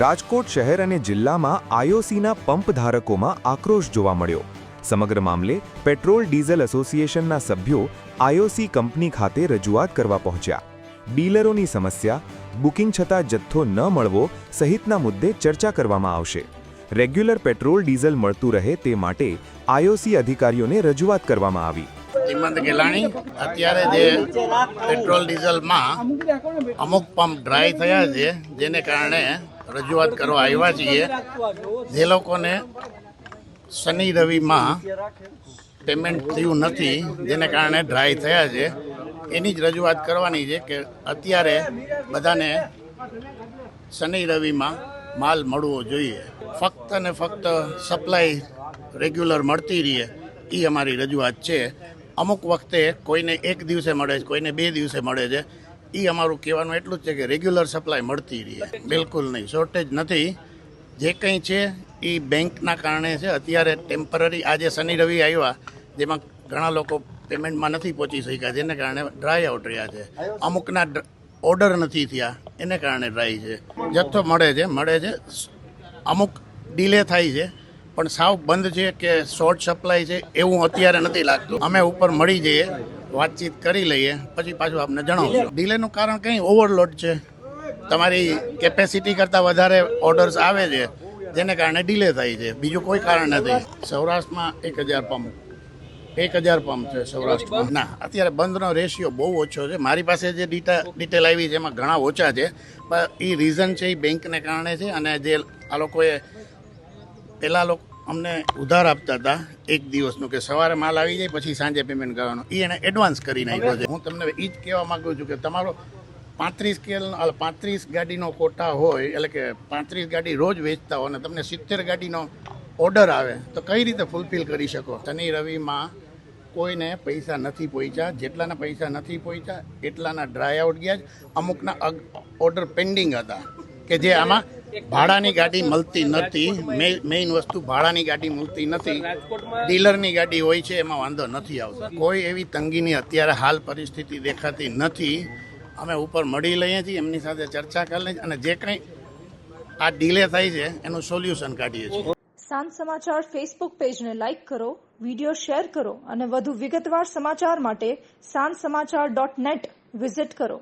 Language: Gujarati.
રાજકોટ શહેર અને જિલ્લામાં આઈઓસીના પંપ ધારકોમાં આક્રોશ જોવા મળ્યો। સમગ્ર મામલે પેટ્રોલ ડીઝલ એસોસિએશનના સભ્યો આઈઓસી કંપની ખાતે રજૂઆત કરવા પહોંચ્યા। ડીલરોની સમસ્યા, બુકિંગ છતાં જથ્થો ન મળવો સહિતના મુદ્દે ચર્ચા કરવામાં આવશે। રેગ્યુલર પેટ્રોલ ડીઝલ મળતું રહે તે માટે આઈઓસી અધિકારીઓને રજૂઆત કરવામાં આવી। હિમંત ગેલાણી, અત્યારે જે પેટ્રોલ ડીઝલમાં અમુક પંપ ડ્રાય થયા છે, જેને કારણે રજૂઆત કરવા આવ્યા છીએ। જે લોકોને શનિ રવિમાં પેમેન્ટ થયું નથી, જેને કારણે ડ્રાય થયા છે, એની જ રજૂઆત કરવાની છે કે અત્યારે બધાને શનિ રવિમાં માલ મળવો જોઈએ। ફક્ત ને ફક્ત સપ્લાય રેગ્યુલર મળતી રહે, એ અમારી રજૂઆત છે। અમુક વખતે કોઈને એક દિવસે મળે છે, કોઈને 2 દિવસે મળે છે। એ અમારું કહેવાનું એટલું જ છે કે રેગ્યુલર સપ્લાય મળતી રહે। બિલકુલ નહીં, શોર્ટેજ નથી। જે કંઈ છે એ બેંકના કારણે છે। અત્યારે ટેમ્પરરી આજે શનિ રવિ આવ્યા, જેમાં ઘણા લોકો પેમેન્ટમાં નથી પહોંચી શક્યા, જેને કારણે ડ્રાય આઉટ રહ્યા છે। અમુકના ઓર્ડર નથી થયા, એને કારણે ડ્રાય છે। જથ્થો મળે છે, અમુક ડિલે થાય છે, પણ સાવ બંધ છે કે શોર્ટ સપ્લાય છે એવું અત્યારે નથી લાગતું। અમે ઉપર મળી જઈએ, વાતચીત કરી લઈએ, પછી પાછું આપને જણાવશું। ડિલેનું કારણ કંઈ ઓવરલોડ છે, તમારી કેપેસિટી કરતાં વધારે ઓર્ડર્સ આવે છે, જેને કારણે ડિલે થાય છે, બીજું કોઈ કારણ નથી। સૌરાષ્ટ્રમાં 1000 પંપ છે સૌરાષ્ટ્રમાં। ના, અત્યારે બંધનો રેશિયો બહુ ઓછો છે। મારી પાસે જે ડિટેલ આવી છે એમાં ઘણા ઓછા છે, પણ એ રીઝન છે એ બેંકને કારણે છે। અને જે આ લોકોએ પહેલાં અમને ઉધાર આપતા હતા 1 દિવસનું, કે સવારે માલ આવી જાય પછી સાંજે પેમેન્ટ કરવાનું, એ એને એડવાન્સ કરી નાખ્યો છે। હું તમને એ જ કહેવા માગું છું કે તમારો 35 ગાડીનો કોટા હોય, એટલે કે 35 ગાડી રોજ વેચતા હોય અને તમને 70 ગાડીનો ઓર્ડર આવે તો કઈ રીતે ફૂલફિલ કરી શકો? શનિ રવિમાં કોઈને પૈસા નથી પહોંચ્યા। જેટલાના પૈસા નથી પહોંચ્યા એટલાના ડ્રાય આઉટ ગયા જ। અમુકના ઓર્ડર પેન્ડિંગ હતા, કે જે આમાં ભાડાની ગાડી મળતી નથી। મેઇન વસ્તુ ભાડાની ગાડી મળતી નથી, ડીલરની ગાડી હોય છે, એમાં વાંધો નથી આવતો। કોઈ એવી તંગીની અત્યારે હાલ પરિસ્થિતિ દેખાતી નથી। અમે ઉપર મળી લઈએ છીએ, એમની સાથે ચર્ચા કરી લઈએ અને જે કંઈ આ ડીલે થાય છે એનું સોલ્યુશન કાઢીએ છીએ। સાંજ સમાચાર ફેસબુક પેજને લાઇક કરો, વિડીયો શેર કરો અને વધુ વિગતવાર સમાચાર માટે sanssamachar.net વિઝિટ કરો।